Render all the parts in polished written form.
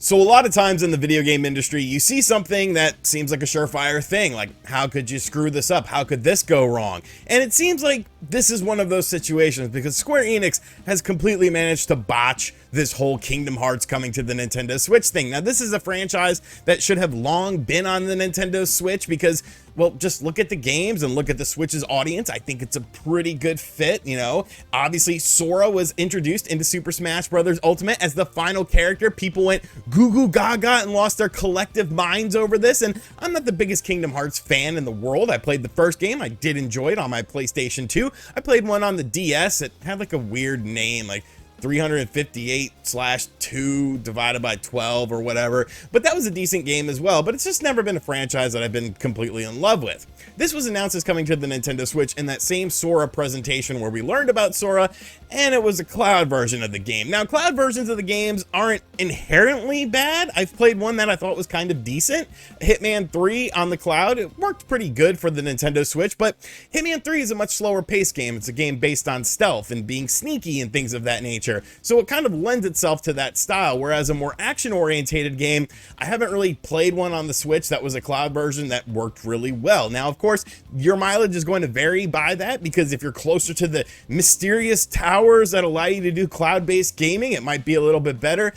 So a lot of times in the video game industry, you see something that seems like a surefire thing, like how could you screw this up? How could this go wrong? And it seems like this is one of those situations because Square Enix has completely managed to botch this whole Kingdom Hearts coming to the Nintendo Switch thing. Now, this is a franchise that should have long been on the Nintendo Switch because, well, just look at the games and look at the Switch's audience. I think it's a pretty good fit, you know. Obviously, Sora was introduced into Super Smash Bros. Ultimate as the final character. People went goo goo gaga and lost their collective minds over this. And I'm not the biggest Kingdom Hearts fan in the world. I played the first game. I did enjoy it on my PlayStation 2. I played one on the DS. It had like a weird name, like 358/2 divided by 12 or whatever, but that was a decent game as well. But it's just never been a franchise that I've been completely in love with. This was announced as coming to the Nintendo Switch in that same Sora presentation where we learned about Sora, and it was a cloud version of the game. Now, cloud versions of the games aren't inherently bad. I've played one that I thought was kind of decent, Hitman 3 on the cloud. It worked pretty good for the Nintendo Switch, but Hitman 3 is a much slower paced game. It's a game based on stealth and being sneaky and things of that nature. So it kind of lends itself to that style, whereas a more action-orientated game, I haven't really played one on the Switch that was a cloud version that worked really well. Now, of course, your mileage is going to vary by that, because if you're closer to the mysterious towers that allow you to do cloud-based gaming, it might be a little bit better.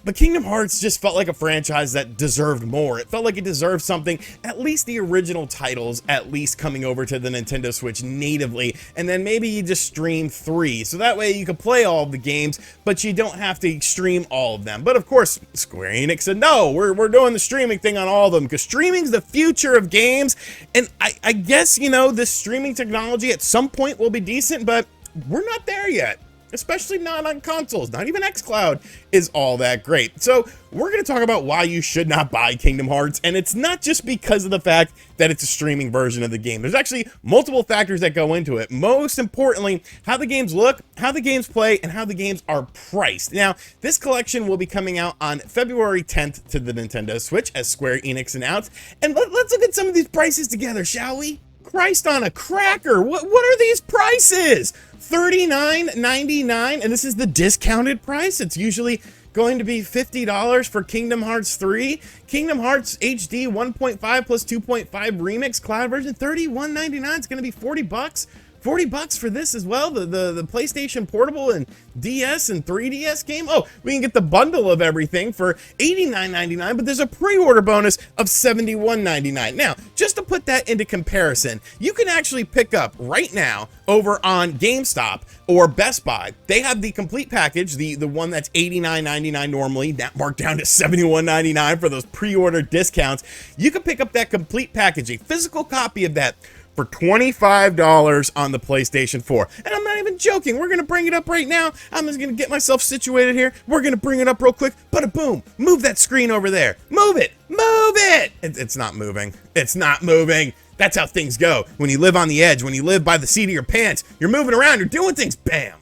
But Kingdom Hearts just felt like a franchise that deserved more. It felt like it deserved something, at least the original titles, at least coming over to the Nintendo Switch natively, and then maybe you just stream 3, so that way you can play all of the games, but you don't have to stream all of them. But of course, Square Enix said, no, we're doing the streaming thing on all of them, because streaming's the future of games, and I guess, you know, this streaming technology at some point will be decent, but we're not there yet. Especially not on consoles. Not even xCloud is all that great. So we're going to talk about why you should not buy Kingdom Hearts, and it's not just because of the fact that it's a streaming version of the game. There's actually multiple factors that go into it. Most importantly, how the games look, how the games play, and how the games are priced. Now, this collection will be coming out on February 10th to the Nintendo Switch, as Square Enix announced. And let's look at some of these prices together, shall we? Christ on a cracker, what are these prices? $39.99, and this is the discounted price. It's usually going to be $50 for Kingdom Hearts 3. Kingdom Hearts HD 1.5 plus 2.5 Remix Cloud version, $31.99. It's going to be 40 bucks. 40 bucks for this as well, the PlayStation Portable and DS and 3DS game. Oh, we can get the bundle of everything for $89.99, but there's a pre-order bonus of $71.99. Now, just to put that into comparison, you can actually pick up right now over on GameStop or Best Buy. They have the complete package, the one that's $89.99 normally, that marked down to $71.99 for those pre-order discounts. You can pick up that complete package, a physical copy of that, for $25 on the PlayStation 4. And I'm not even joking. We're going to bring it up right now. I'm just going to get myself situated here. We're going to bring it up real quick. Bada boom. Move that screen over there. Move it. Move it. It's not moving. It's not moving. That's how things go. When you live on the edge, when you live by the seat of your pants, you're moving around, you're doing things. Bam.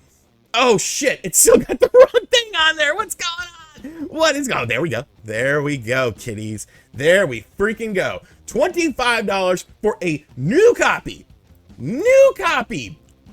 Oh, shit. It's still got the wrong thing on there. What's going on? What is going on? There we go. There we go, kiddies. There we freaking go. $25 for a new copy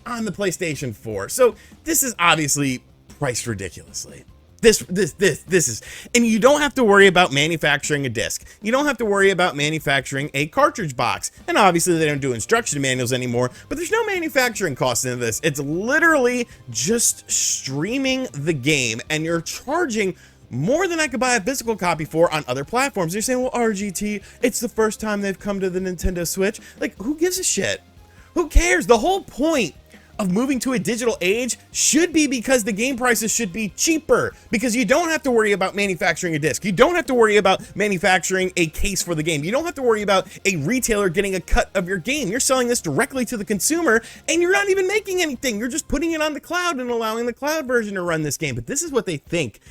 on the PlayStation 4. So this is obviously priced ridiculously. This is, and you don't have to worry about manufacturing a disc. You don't have to worry about manufacturing a cartridge box. And obviously they don't do instruction manuals anymore, but there's no manufacturing cost into this. It's literally just streaming the game, and you're charging more than I could buy a physical copy for on other platforms. You're saying, well, RGT, it's the first time they've come to the Nintendo Switch. Like, who gives a shit? Who cares? The whole point of moving to a digital age should be because the game prices should be cheaper, because you don't have to worry about manufacturing a disc. You don't have to worry about manufacturing a case for the game. You don't have to worry about a retailer getting a cut of your game. You're selling this directly to the consumer, and you're not even making anything. You're just putting it on the cloud and allowing the cloud version to run this game. But this is what they think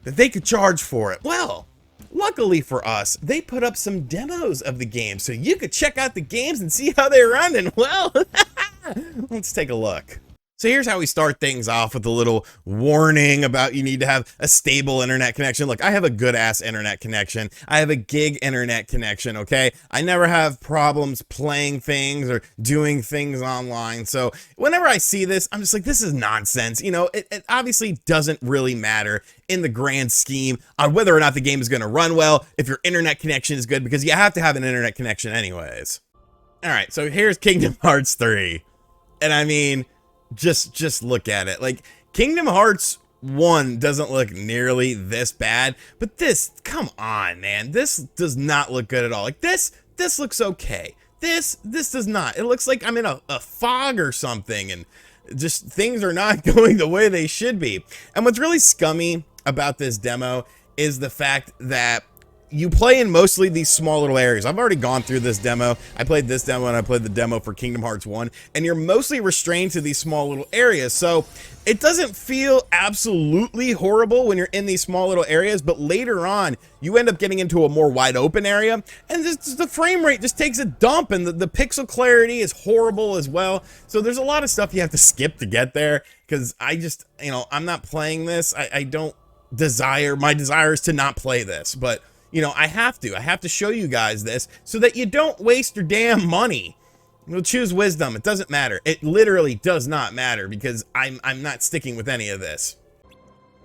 that they could charge for it. Well, luckily for us, they put up some demos of the game so you could check out the games and see how they run, and well, let's take a look. So here's how we start things off with a little warning about you need to have a stable internet connection. Look, I have a good ass internet connection. I have a gig internet connection, okay? I never have problems playing things or doing things online. So whenever I see this, I'm just like, this is nonsense. You know, it obviously doesn't really matter in the grand scheme on whether or not the game is going to run well if your internet connection is good, because you have to have an internet connection anyways. All right, so here's Kingdom Hearts 3. And I mean, just look at it. Like, Kingdom Hearts 1 doesn't look nearly this bad, but this, come on, man, this does not look good at all. Like, this looks okay. This does not. It looks like I'm in a fog or something, and just things are not going the way they should be. And what's really scummy about this demo is the fact that you play in mostly these small little areas. I've already gone through this demo. I played this demo and I played the demo for Kingdom Hearts 1, and you're mostly restrained to these small little areas. So it doesn't feel absolutely horrible when you're in these small little areas, but later on you end up getting into a more wide open area, and the frame rate just takes a dump, and the pixel clarity is horrible as well. So there's a lot of stuff you have to skip to get there, because I just, you know, I'm not playing this. I don't desire, my desire is to not play this, but you know, I have to show you guys this so that you don't waste your damn money. You'll choose wisdom. It doesn't matter. It literally does not matter, because I'm not sticking with any of this.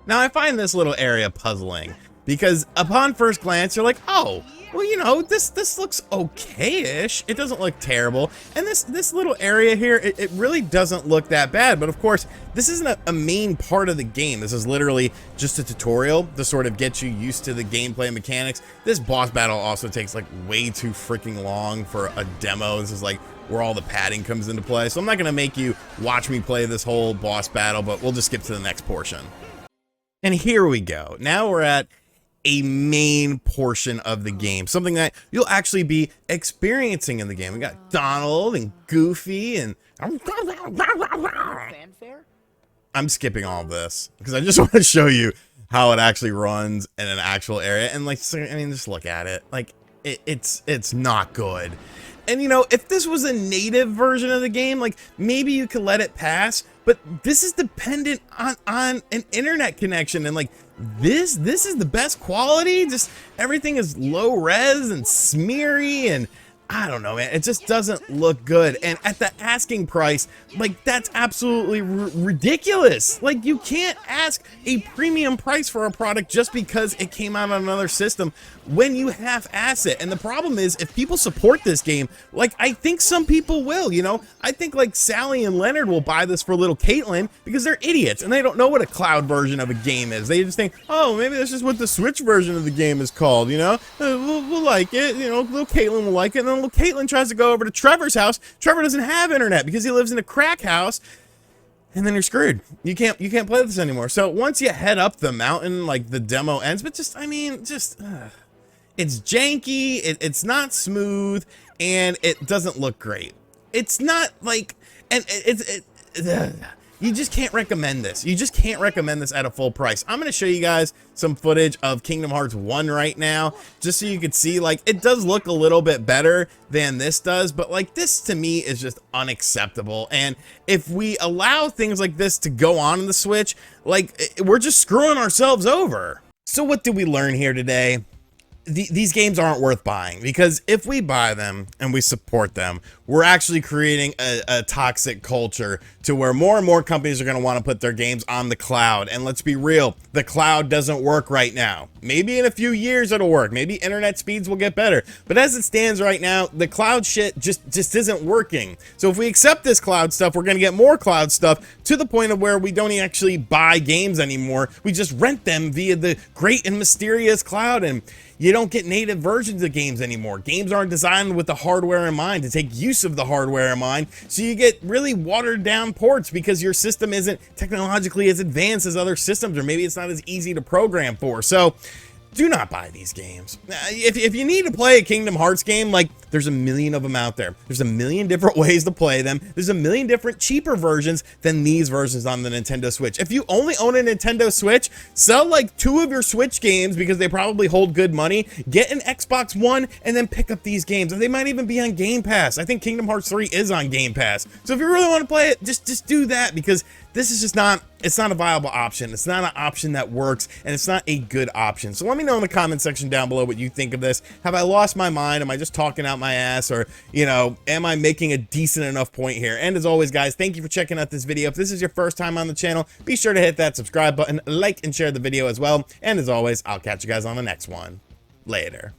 Now, I find this little area puzzling, because upon first glance, you're like, oh, well, you know, this looks okay-ish. It doesn't look terrible. And this little area here, it really doesn't look that bad. But of course, this isn't a main part of the game. This is literally just a tutorial to sort of get you used to the gameplay mechanics. This boss battle also takes like way too freaking long for a demo. This is like where all the padding comes into play. So I'm not gonna make you watch me play this whole boss battle, but we'll just skip to the next portion. And here we go. Now we're at a main portion of the game, something that you'll actually be experiencing in the game. We got Donald and Goofy and fanfare. I'm skipping all of this because I just want to show you how it actually runs in an actual area. And like, I mean, just look at it. Like, it's not good. And you know, if this was a native version of the game, like maybe you could let it pass, but this is dependent on an internet connection, and like this is the best quality. Just everything is low res and smeary, and I don't know, man, it just doesn't look good. And at the asking price, like, that's absolutely ridiculous. Like, you can't ask a premium price for a product just because it came out on another system when you half-ass it. And the problem is, if people support this game, like, I think some people will, you know? I think, like, Sally and Leonard will buy this for little Caitlin because they're idiots and they don't know what a cloud version of a game is. They just think, oh, maybe that's just what the Switch version of the game is called, you know? We'll like it, you know, little Caitlin will like it. And then little Caitlin tries to go over to Trevor's house. Trevor doesn't have internet because he lives in a crack house. And then you're screwed. You can't play this anymore. So once you head up the mountain, like, the demo ends. But just, I mean, just... it's janky, it's not smooth, and it doesn't look great. It's not like, and you just can't recommend this. You just can't recommend this at a full price. I'm going to show you guys some footage of Kingdom Hearts 1 right now, just so you can see, like, it does look a little bit better than this does, but like, this to me is just unacceptable. And if we allow things like this to go on in the Switch, like, we're just screwing ourselves over. So what did we learn here today? These games aren't worth buying, because if we buy them and we support them, we're actually creating a toxic culture to where more and more companies are going to want to put their games on the cloud. And let's be real, the cloud doesn't work right now. Maybe in a few years it'll work. Maybe internet speeds will get better. But as it stands right now, the cloud shit just isn't working. So if we accept this cloud stuff, we're going to get more cloud stuff, to the point of where we don't actually buy games anymore. We just rent them via the great and mysterious cloud, and you don't get native versions of games anymore. Games aren't designed with the hardware in mind, to take use of the hardware in mind. So you get really watered down ports because your system isn't technologically as advanced as other systems, or maybe it's not as easy to program for. So do not buy these games. If you need to play a Kingdom Hearts game, like, there's a million of them out there. There's a million different ways to play them. There's a million different cheaper versions than these versions on the Nintendo Switch. If you only own a Nintendo Switch, sell like 2 of your Switch games because they probably hold good money, get an Xbox One, and then pick up these games. And they might even be on Game Pass. I think Kingdom Hearts 3 is on Game Pass. So if you really want to play it, just do that, because this is just not, it's not a viable option. It's not an option that works, and it's not a good option. So let me know in the comment section down below what you think of this. Have I lost my mind? Am I just talking out my ass? Or, you know, am I making a decent enough point here? And as always, guys, thank you for checking out this video. If this is your first time on the channel, be sure to hit that subscribe button, like and share the video as well. And as always, I'll catch you guys on the next one. Later.